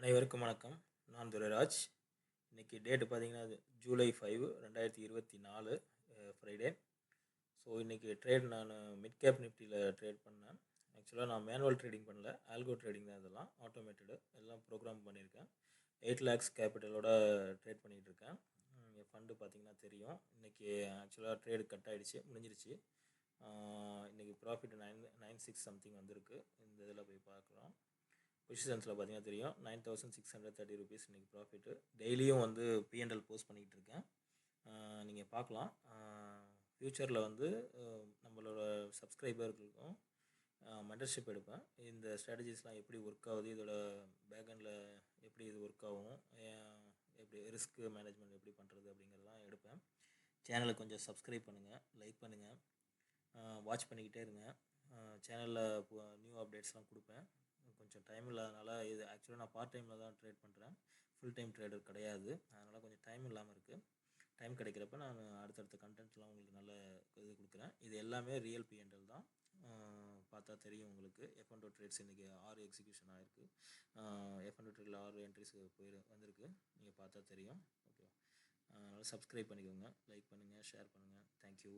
அனைவருக்கும் வணக்கம். நான் துரைராஜ். இன்னைக்கு டேட் பார்த்தீங்கன்னா, ஜூலை 5, 2024 ஃப்ரைடே. ஸோ இன்னைக்கு ட்ரேட் நான் மிட் கேப் நிஃப்டியில் ட்ரேட் பண்ணேன். ஆக்சுவலாக நான் மேனுவல் ட்ரேடிங் பண்ணல, ஆல்கோ ட்ரேடிங் தான். இதெல்லாம் ஆட்டோமேட்டடு, எல்லாம் ப்ரோக்ராம் பண்ணியிருக்கேன். 8 lakhs கேபிட்டலோட ட்ரேட் பண்ணிகிட்டு இருக்கேன். என் ஃபண்டு பார்த்தீங்கன்னா தெரியும். இன்றைக்கி ஆக்சுவலாக ட்ரேடு கட் ஆகிடுச்சு, முடிஞ்சிருச்சு. இன்றைக்கி ப்ராஃபிட் 996 சம்திங் வந்திருக்கு. இந்த இதில் போய் பார்க்குறோம். பொசிஷன்ஸில் பார்த்தீங்கன்னா தெரியும், 9630 rupees இன்றைக்கி ப்ராஃபிட்டு. டெய்லியும் வந்து பிஎன்எல் போஸ்ட் பண்ணிக்கிட்டு இருக்கேன், நீங்கள் பார்க்கலாம். ஃப்யூச்சரில் வந்து நம்மளோட சப்ஸ்கிரைபர்களுக்கும் மெம்பர்ஷிப் எடுப்பேன். இந்த ஸ்ட்ராட்டஜிஸ்லாம் எப்படி ஒர்க் ஆகுது, இதோட பேக்எண்டில் எப்படி இது ஒர்க் ஆகும், எப்படி ரிஸ்க் மேனேஜ்மெண்ட் எப்படி பண்ணுறது அப்படிங்கிறதெல்லாம் எடுப்பேன். சேனலை கொஞ்சம் சப்ஸ்கிரைப் பண்ணுங்கள், லைக் பண்ணுங்கள், வாட்ச் பண்ணிக்கிட்டே இருங்க. சேனலில் நியூ அப்டேட்ஸ்லாம் கொடுப்பேன். கொஞ்சம் டைம் இல்லாதனால, இது ஆக்சுவலாக நான் பார்ட் டைமில் தான் ட்ரேட் பண்ணுறேன், ஃபுல் டைம் ட்ரேடர் கிடையாது. அதனால் கொஞ்சம் டைம் இல்லாமல் இருக்குது. டைம் கிடைக்கிறப்ப நான் அடுத்தடுத்த கண்டென்ட்லாம் உங்களுக்கு நல்ல இது கொடுக்குறேன். இது எல்லாமே ரியல் பிஎன்எல் தான். பார்த்தா தெரியும் உங்களுக்கு. F&O ட்ரேட்ஸ் இன்றைக்கி 6 எக்ஸிக்யூஷன் ஆகிருக்கு. F&O ட்ரேடில் 6 என்ட்ரிஸ் வந்திருக்கு, நீங்கள் பார்த்தா தெரியும். ஓகே, அதனால் சப்ஸ்கிரைப் பண்ணிக்கோங்க, லைக் பண்ணுங்கள், ஷேர் பண்ணுங்கள். தேங்க்யூ.